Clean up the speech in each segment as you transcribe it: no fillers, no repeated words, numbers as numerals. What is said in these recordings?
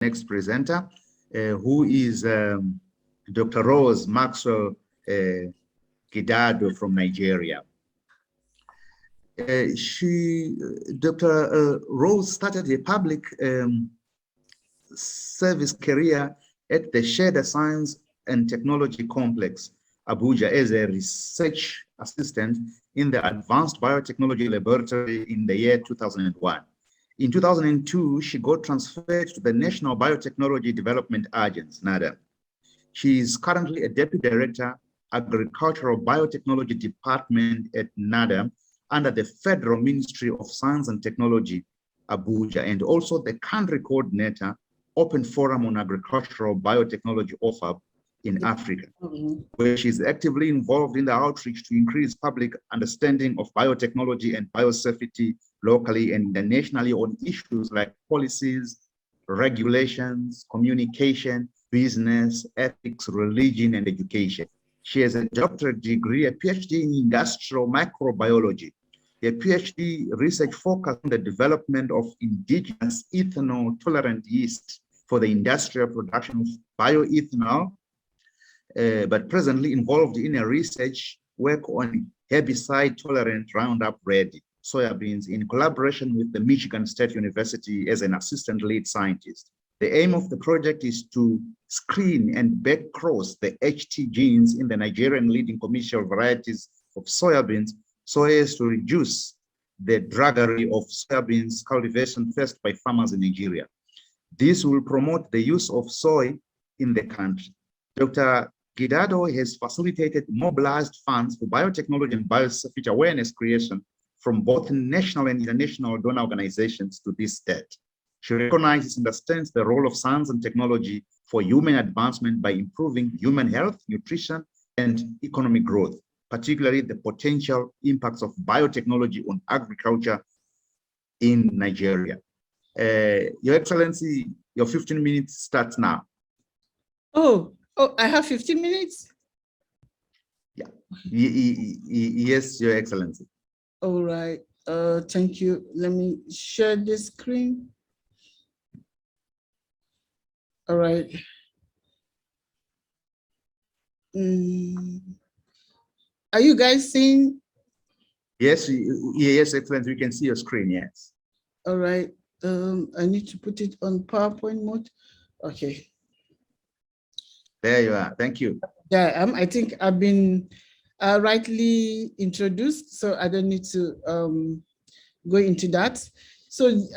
next presenter, who is Dr. Rose Maxwell Gidado from Nigeria. Dr. Rose started a public service career at the Shared Science and Technology Complex, Abuja, as a research assistant in the Advanced Biotechnology Laboratory in the year 2001. In 2002, she got transferred to the National Biotechnology Development Agency, NADA. She is currently a Deputy Director, Agricultural Biotechnology Department at NADA under the Federal Ministry of Science and Technology, Abuja, and also the Country Coordinator, Open Forum on Agricultural Biotechnology OFAB in Africa, where she's actively involved in the outreach to increase public understanding of biotechnology and biosafety locally and internationally on issues like policies, regulations, communication, business, ethics, religion, and education. She has a doctorate degree, a PhD in industrial microbiology, a PhD research focus on the development of indigenous ethanol-tolerant yeast for the industrial production of bioethanol, but presently involved in a research work on herbicide-tolerant Roundup Ready soybeans in collaboration with the Michigan State University as an assistant lead scientist. The aim of the project is to screen and backcross the HT genes in the Nigerian leading commercial varieties of soybeans so as to reduce the drudgery of soybeans cultivation faced by farmers in Nigeria. This will promote the use of soy in the country. Dr. Gidado has facilitated mobilized funds for biotechnology and biosafety awareness creation from both national and international donor organizations to this date. She recognizes and understands the role of science and technology for human advancement by improving human health, nutrition, and economic growth, particularly the potential impacts of biotechnology on agriculture in Nigeria. Your Excellency, your 15 minutes starts now. Oh, I have 15 minutes? Yeah. Yes, Your Excellency. All right. Thank you. Let me share this screen. All right. Are you guys seeing? Yes, yes, Excellency. We can see your screen. Yes. All right. I need to put it on PowerPoint mode. Okay. There you are. Thank you. Yeah, I think I've been rightly introduced, so I don't need to go into that. So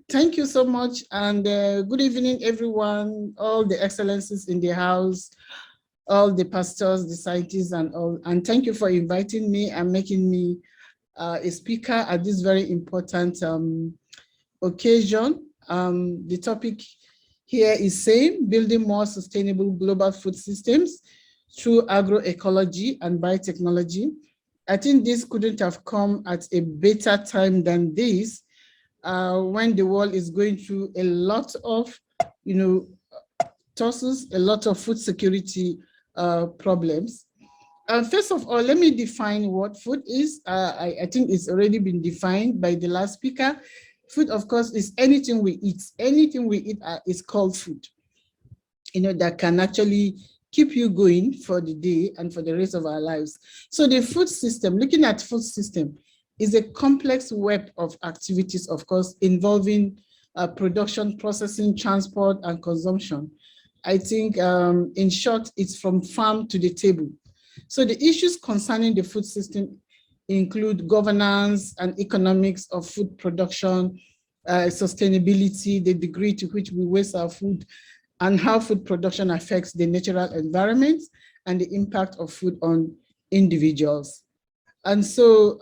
thank you so much, and good evening, everyone, all the excellencies in the house, all the pastors, the scientists, and all. And thank you for inviting me and making me a speaker at this very important occasion. The topic here is same, building more sustainable global food systems through agroecology and biotechnology. I think this couldn't have come at a better time than this, when the world is going through a lot of, tussles, a lot of food security problems. First of all, let me define what food is. I think it's already been defined by the last speaker. Food, of course, is anything we eat. Anything we eat is called food, that can actually keep you going for the day and for the rest of our lives. So the food system, looking at food system, is a complex web of activities, of course, involving production, processing, transport, and consumption. I think, in short, it's from farm to the table. So the issues concerning the food system include governance and economics of food production, sustainability, the degree to which we waste our food, and how food production affects the natural environment and the impact of food on individuals. And so,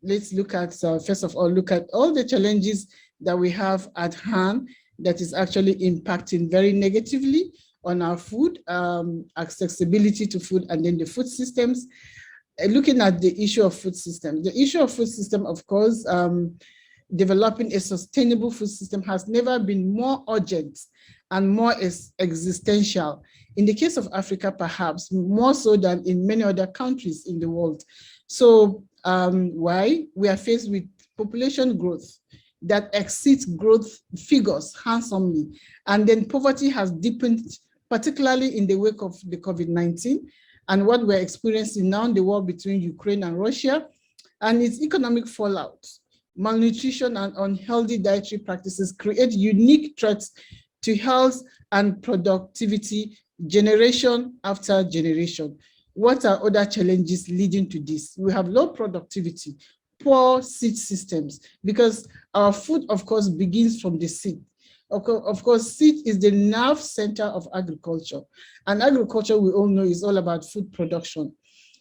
let's look at, first of all, look at all the challenges that we have at hand that is actually impacting very negatively on our food, accessibility to food, and then the food systems. Looking at the issue of food system. The issue of food system, of course, developing a sustainable food system has never been more urgent and more existential. In the case of Africa, perhaps more so than in many other countries in the world. So why? We are faced with population growth. that exceeds growth figures handsomely. And then poverty has deepened, particularly in the wake of the COVID-19 and what we're experiencing now in the war between Ukraine and Russia and its economic fallout. Malnutrition and unhealthy dietary practices create unique threats to health and productivity generation after generation. What are other challenges leading to this? We have low productivity, poor seed systems, because our food, of course, begins from the seed. Of course, seed is the nerve center of agriculture. And agriculture, we all know, is all about food production.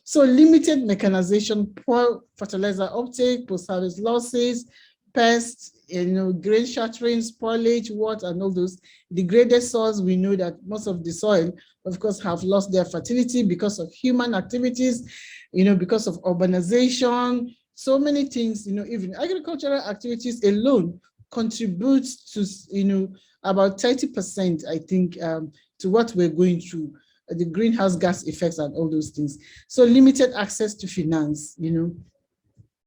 So limited mechanization, poor fertilizer uptake, post-harvest losses, pests, grain shattering, spoilage, what, and all those degraded soils. We know that most of the soil, of course, have lost their fertility because of human activities, because of urbanization, so many things, even agricultural activities alone contributes to, about 30%, I think, to what we're going through, the greenhouse gas effects and all those things. So limited access to finance,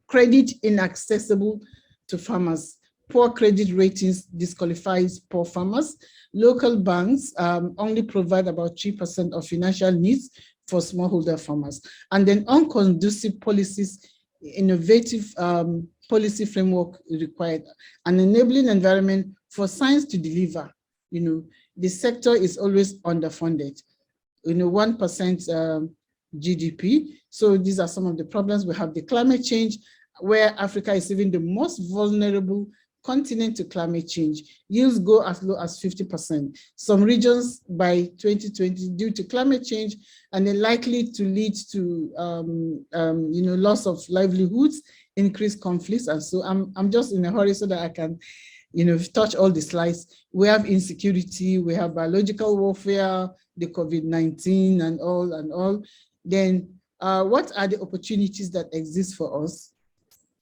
credit inaccessible to farmers, poor credit ratings disqualifies poor farmers. Local banks only provide about 3% of financial needs for smallholder farmers. And then unconducive policies, innovative policy framework required, an enabling environment for science to deliver. The sector is always underfunded. 1% GDP. So these are some of the problems. We have the climate change, where Africa is even the most vulnerable continent to climate change. Yields go as low as 50%. Some regions by 2020 due to climate change, and they're likely to lead to loss of livelihoods, increased conflicts. And so I'm just in a hurry so that I can touch all the slides. We have insecurity, we have biological warfare, the COVID-19 and all. Then what are the opportunities that exist for us?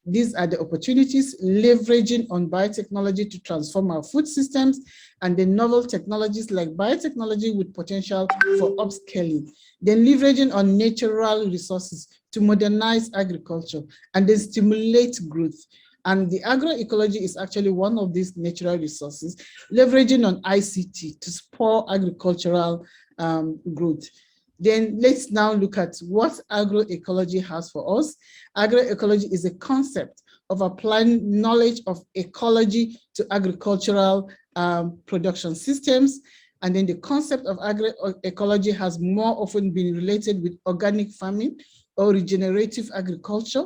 These are the opportunities: leveraging on biotechnology to transform our food systems, and the novel technologies like biotechnology with potential for upscaling. Then leveraging on natural resources to modernize agriculture and then stimulate growth. And the agroecology is actually one of these natural resources, leveraging on ICT to spur agricultural growth. Then let's now look at what agroecology has for us. Agroecology is a concept of applying knowledge of ecology to agricultural production systems. And then the concept of agroecology has more often been related with organic farming or regenerative agriculture,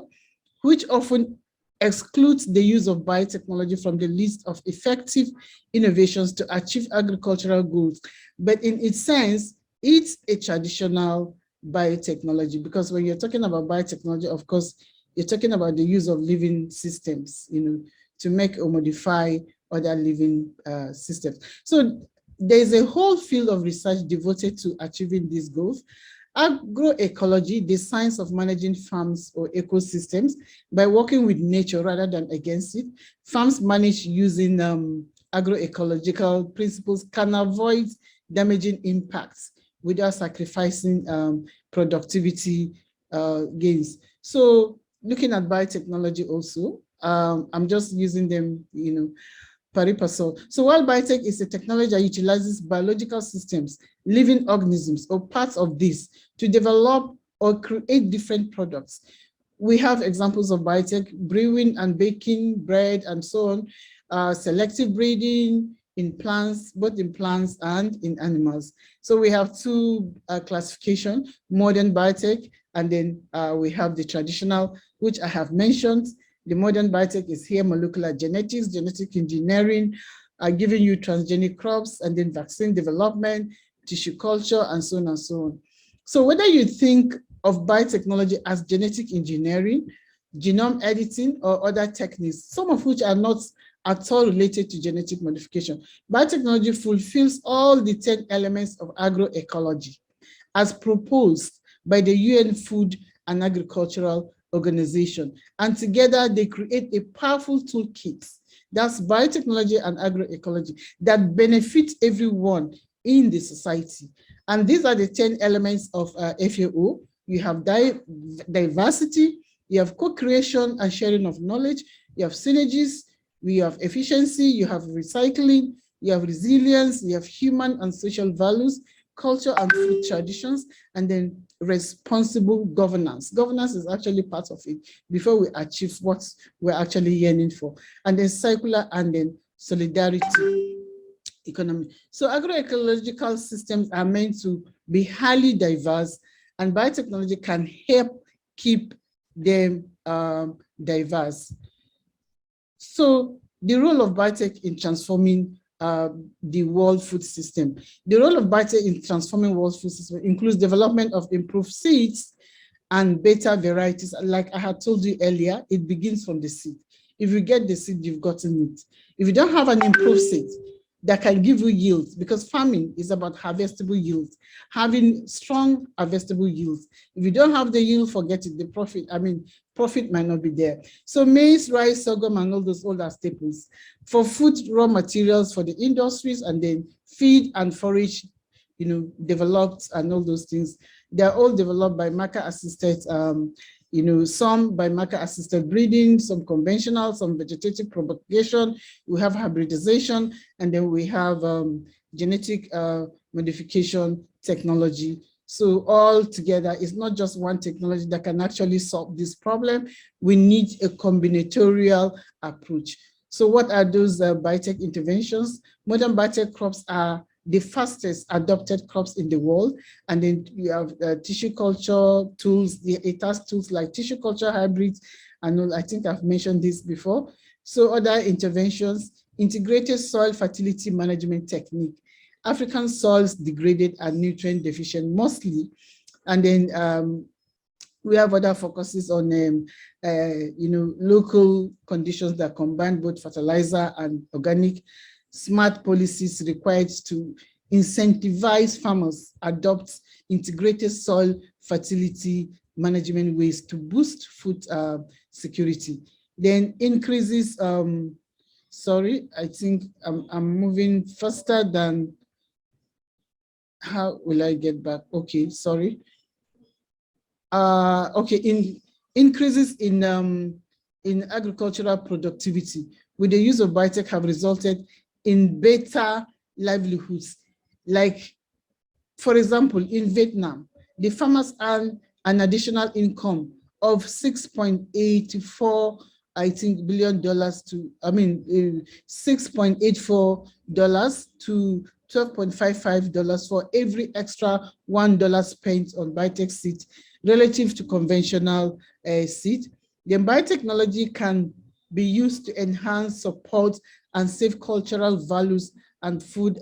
which often excludes the use of biotechnology from the list of effective innovations to achieve agricultural goals. But in its sense, it's a traditional biotechnology, because when you're talking about biotechnology, of course, you're talking about the use of living systems, to make or modify other living systems. So there's a whole field of research devoted to achieving these goals. Agroecology, the science of managing farms or ecosystems by working with nature rather than against it. Farms managed using agroecological principles can avoid damaging impacts without sacrificing productivity gains. So looking at biotechnology also, I'm just using them, pari passu. So while biotech is a technology that utilizes biological systems, living organisms, or parts of this to develop or create different products, we have examples of biotech: brewing and baking bread and so on, selective breeding in plants, both in plants and in animals. So we have two classification: modern biotech, and then we have the traditional, which I have mentioned. The modern biotech is here: molecular genetics, genetic engineering, giving you transgenic crops, and then vaccine development, tissue culture, and so on and so on. So whether you think of biotechnology as genetic engineering, genome editing, or other techniques, some of which are not at all related to genetic modification, biotechnology fulfills all the 10 elements of agroecology as proposed by the UN Food and Agricultural Organization. And together they create a powerful toolkit, that's biotechnology and agroecology, that benefits everyone in the society. And these are the 10 elements of FAO. You have diversity, you have co-creation and sharing of knowledge, you have synergies, We have efficiency, you have recycling, you have resilience, you have human and social values, culture and food traditions, and then responsible governance. Governance is actually part of it before we achieve what we're actually yearning for. And then circular and then solidarity economy. So agroecological systems are meant to be highly diverse, and biotechnology can help keep them diverse. So the role of biotech in transforming the world food system. The role of biotech in transforming world food system includes development of improved seeds and better varieties. Like I had told you earlier, it begins from the seed. If you get the seed, you've gotten it. If you don't have an improved seed that can give you yields, because farming is about harvestable yields, having strong harvestable yields. If you don't have the yield, forget it, the profit, profit might not be there. So maize, rice, sorghum, and all those older staples. For food raw materials for the industries, and then feed and forage, developed, and all those things. They're all developed by marker-assisted, some by marker-assisted breeding, some conventional, some vegetative propagation. We have hybridization, and then we have genetic modification technology. So all together, it's not just one technology that can actually solve this problem. We need a combinatorial approach. So what are those biotech interventions? Modern biotech crops are the fastest adopted crops in the world. And then you have tissue culture tools. It has tools like tissue culture hybrids. And I think I've mentioned this before. So other interventions, integrated soil fertility management technique. African soils degraded and nutrient deficient mostly. And then we have other focuses on, local conditions that combine both fertilizer and organic. Smart policies required to incentivize farmers adopt integrated soil fertility management ways to boost food security. Then increases, sorry, I think I'm moving faster than, how will I get back? Okay, sorry. Okay, increases in agricultural productivity with the use of biotech have resulted in better livelihoods. Like, for example, in Vietnam, the farmers earn an additional income of $6.84, I think, billion dollars to, $6.84 to $12.55 for every extra $1 spent on biotech seed relative to conventional seed. Then biotechnology can be used to enhance, support, and save cultural values and food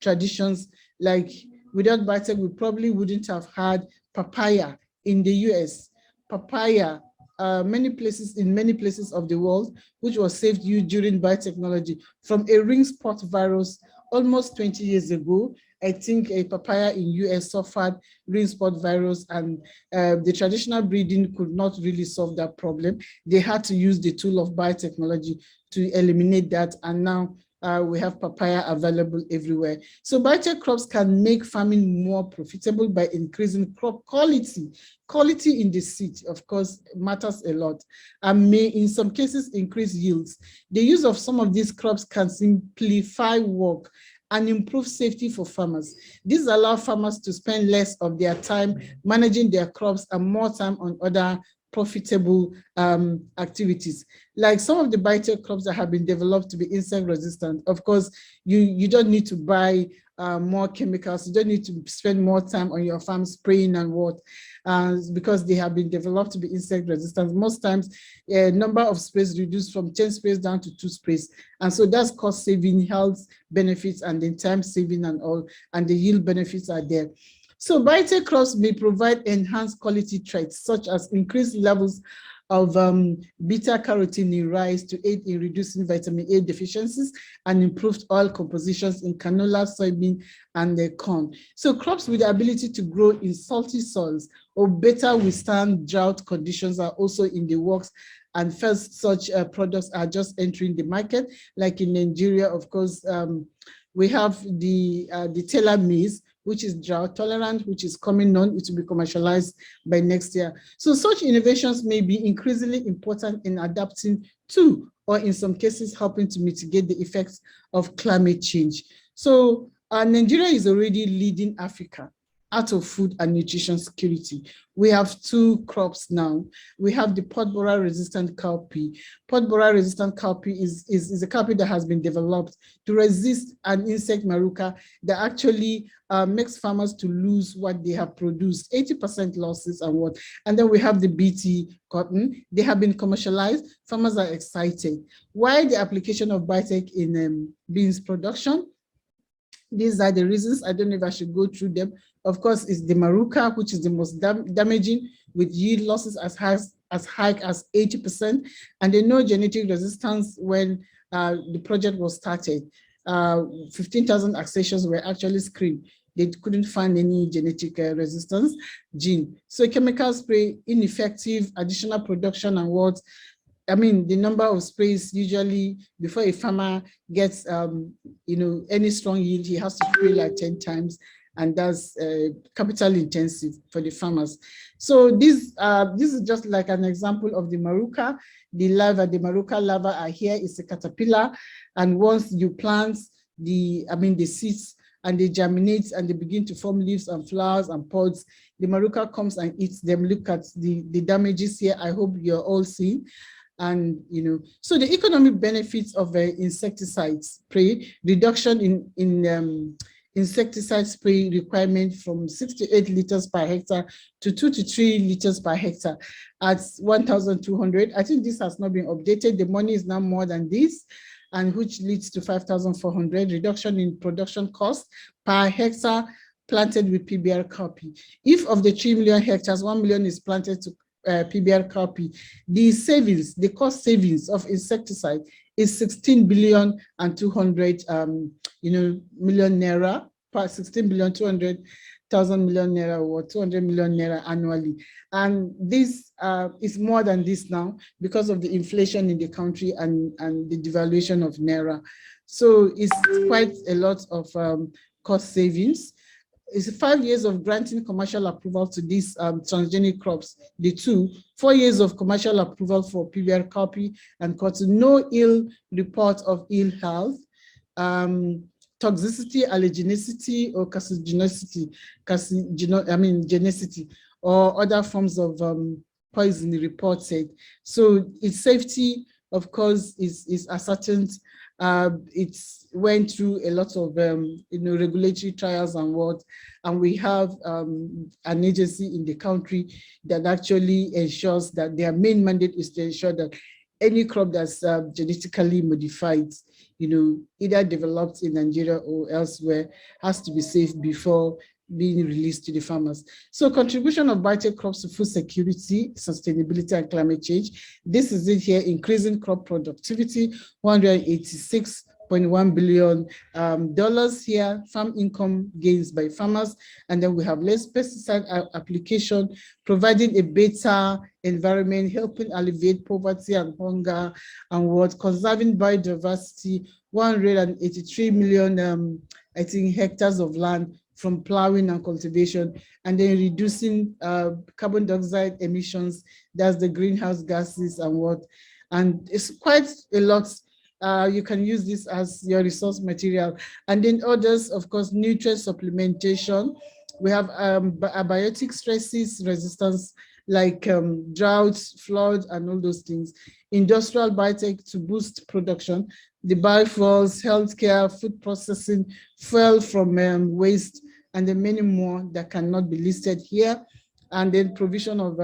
traditions. Like, without biotech, we probably wouldn't have had papaya in the US. Papaya, in many places of the world, which was saved during biotechnology from a ring spot virus almost 20 years ago. I think a papaya in US suffered ring spot virus, and the traditional breeding could not really solve that problem. They had to use the tool of biotechnology to eliminate that, and now we have papaya available everywhere. So biotech crops can make farming more profitable by increasing crop quality. Quality in the seed, of course, matters a lot, and may in some cases increase yields. The use of some of these crops can simplify work and improve safety for farmers. This allows farmers to spend less of their time managing their crops and more time on other profitable activities. Like some of the biotech crops that have been developed to be insect resistant. Of course, you don't need to buy more chemicals. You don't need to spend more time on your farm spraying and what, because they have been developed to be insect resistant. Most times, number of sprays reduced from 10 sprays down to 2 sprays. And so that's cost saving, health benefits, and then time saving and all, and the yield benefits are there. So biotech crops may provide enhanced quality traits, such as increased levels of beta-carotene in rice to aid in reducing vitamin A deficiencies, and improved oil compositions in canola, soybean, and corn. So crops with the ability to grow in salty soils or better withstand drought conditions are also in the works, and first such products are just entering the market. Like in Nigeria, of course, we have the Taylor maize, which is drought tolerant, which is coming on. It will be commercialized by next year. So such innovations may be increasingly important in adapting to or in some cases helping to mitigate the effects of climate change. So Nigeria is already leading Africa out of food and nutrition security. We have two crops now. We have the pod borer resistant cowpea. Pod borer resistant cowpea is a cowpea that has been developed to resist an insect maruca that actually makes farmers to lose what they have produced, 80% losses and what. And then we have the BT cotton. They have been commercialized. Farmers are excited. Why the application of biotech in beans production? These are the reasons. I don't know if I should go through them. Of course, it's the maruca, which is the most damaging, with yield losses as high as 80%, and they know genetic resistance when the project was started. 15,000 accessions were actually screened. They couldn't find any genetic resistance gene. So chemical spray, ineffective, additional production and what? I mean, the number of sprays usually before a farmer gets, any strong yield, he has to spray like 10 times, and that's capital intensive for the farmers. So this is just like an example of the maruca. The maruca larvae are here. It's a caterpillar, and once you plant the seeds and they germinate and they begin to form leaves and flowers and pods, the maruca comes and eats them. Look at the damages here. I hope you're all seeing. And so the economic benefits of insecticide spray, reduction in insecticide spray requirement from 6 to 8 liters per hectare to 2 to 3 liters per hectare at 1,200. I think this has not been updated. The money is now more than this, and which leads to 5,400. Reduction in production cost per hectare planted with PBR cowpea. If of the 3 million hectares, 1 million is planted to PBR cowpea, the cost savings of insecticide is 16 billion and 200 million naira, 16 billion 200,000 million naira, or 200 million naira annually. And this is more than this now because of the inflation in the country and the devaluation of naira. So it's quite a lot of cost savings. It's 5 years of granting commercial approval to these transgenic crops. The 4 years of commercial approval for PBR cowpea and cotton, no ill report of ill health, toxicity, allergenicity, or genicity, or other forms of poison reported. So its safety, of course, is ascertained. It went through a lot of regulatory trials and we have an agency in the country that actually ensures that their main mandate is to ensure that any crop that's genetically modified, either developed in Nigeria or elsewhere, has to be safe before being released to the farmers. So contribution of biotech crops to food security, sustainability, and climate change. This is it here: increasing crop productivity, $186.1 billion here, farm income gains by farmers, and then we have less pesticide application, providing a better environment, helping alleviate poverty and hunger, and conserving biodiversity, 183 million, hectares of land from plowing and cultivation, and then reducing carbon dioxide emissions, that's the greenhouse gases and it's quite a lot. You can use this as your resource material. And then others, of course, nutrient supplementation. We have abiotic stresses, resistance, like droughts, floods, and all those things. Industrial biotech to boost production, the biofuels, healthcare, food processing, fuel from waste, and then many more that cannot be listed here. And then provision of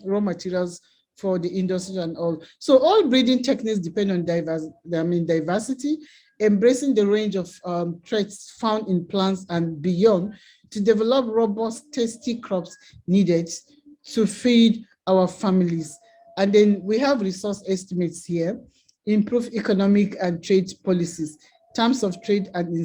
raw materials for the industry and all. So all breeding techniques depend on diversity, embracing the range of traits found in plants and beyond to develop robust, tasty crops needed to feed our families. And then we have resource estimates here, improve economic and trade policies, terms of trade and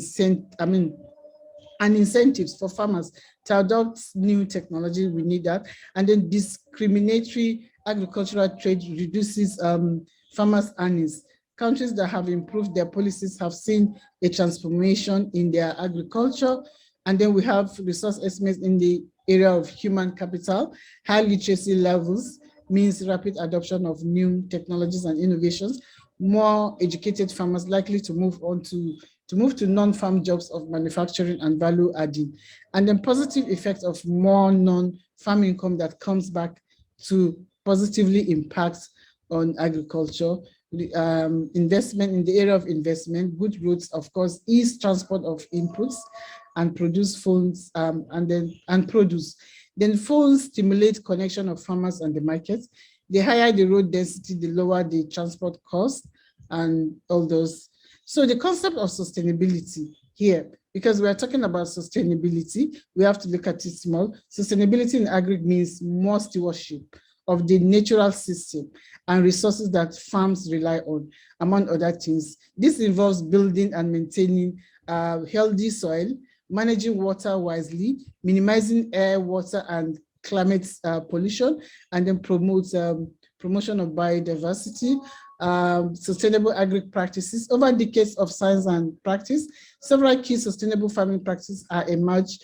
incentives for farmers to adopt new technology. We need that. And then discriminatory agricultural trade reduces farmers' earnings. Countries that have improved their policies have seen a transformation in their agriculture. And then we have resource estimates in the area of human capital. High literacy levels means rapid adoption of new technologies and innovations. more educated farmers likely to move to non-farm jobs of manufacturing and value adding, and then positive effects of more non-farm income that comes back to positively impact on agriculture. Investment in the area of investment, good roads, of course, ease transport of inputs and produce funds and produce. Then funds stimulate connection of farmers and the markets. The higher the road density, the lower the transport cost and all those. So the concept of sustainability here, because we are talking about sustainability, we have to look at it small. Sustainability in agri means more stewardship of the natural system and resources that farms rely on, among other things. This involves building and maintaining healthy soil, managing water wisely, minimizing air, water, and climate pollution, and then promotion of biodiversity, sustainable agri practices. Over decades of science and practice, several key sustainable farming practices have emerged.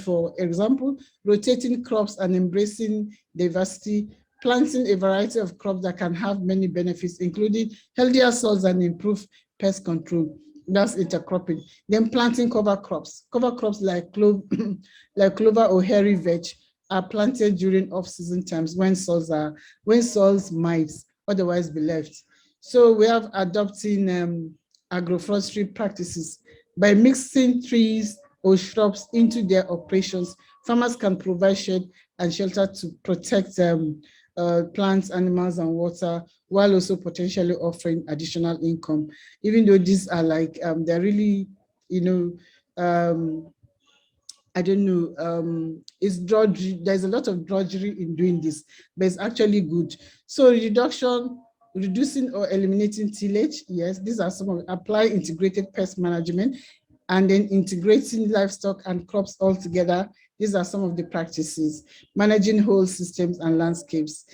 For example, rotating crops and embracing diversity, planting a variety of crops that can have many benefits, including healthier soils and improved pest control. That's intercropping. Then planting cover crops. Cover crops like clover or hairy veg are planted during off-season times when soils might otherwise be left. So we have adopting agroforestry practices. By mixing trees or shrubs into their operations, farmers can provide shade and shelter to protect plants, animals, and water, while also potentially offering additional income. Even though these are like, they're really, I don't know, it's drudgery. There's a lot of drudgery in doing this, but it's actually good. So reducing or eliminating tillage, yes, these are some of apply integrated pest management, and then integrating livestock and crops all together. These are some of the practices. Managing whole systems and landscapes,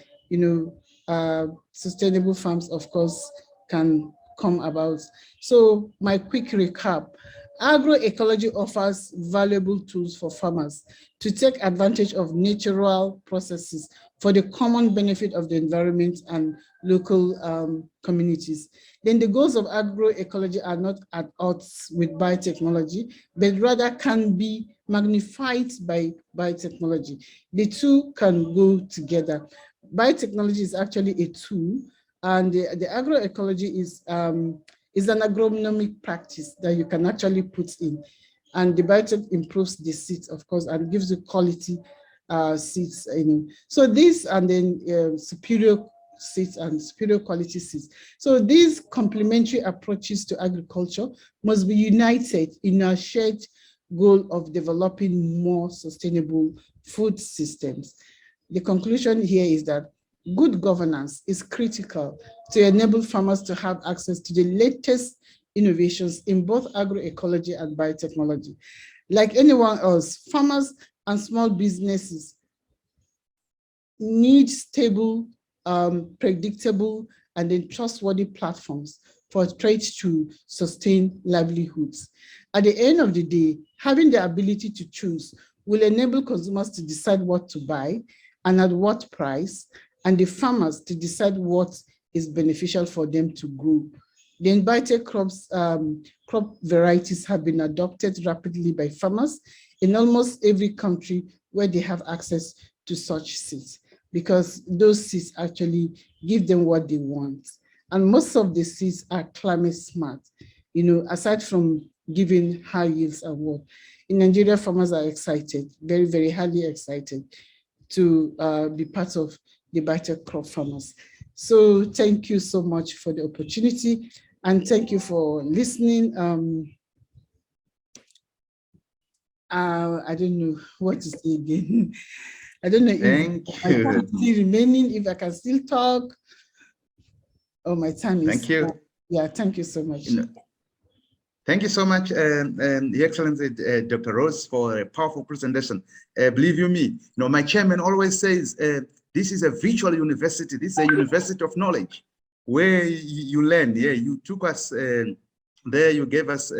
sustainable farms, of course, can come about. So my quick recap. Agroecology offers valuable tools for farmers to take advantage of natural processes for the common benefit of the environment and local communities. Then the goals of agroecology are not at odds with biotechnology, but rather can be magnified by biotechnology. The two can go together. Biotechnology is actually a tool, and the agroecology is an agronomic practice that you can actually put in. And the biotech improves the seeds, of course, and gives you quality seeds. So this, and then superior seeds and superior quality seeds. So these complementary approaches to agriculture must be united in a shared goal of developing more sustainable food systems. The conclusion here is that good governance is critical to enable farmers to have access to the latest innovations in both agroecology and biotechnology. Like anyone else, farmers and small businesses need stable, predictable, and then trustworthy platforms for trade to sustain livelihoods. At the end of the day, having the ability to choose will enable consumers to decide what to buy and at what price, and the farmers to decide what is beneficial for them to grow. The invited crop varieties have been adopted rapidly by farmers in almost every country where they have access to such seeds, because those seeds actually give them what they want. And most of the seeds are climate smart, aside from giving high yields and what. In Nigeria, farmers are excited, very, very highly excited to be part of the better crop farmers. So thank you so much for the opportunity, and thank you for listening. I don't know what to say again. I don't know if my time is still remaining, if I can still talk. Oh, my time is. Thank you. Yeah, thank you so much. Thank you so much, Your Excellency, Dr. Rose, for a powerful presentation. Believe you me, my chairman always says, this is a virtual university. This is a university of knowledge where you learn. Yeah, you took us there, you gave us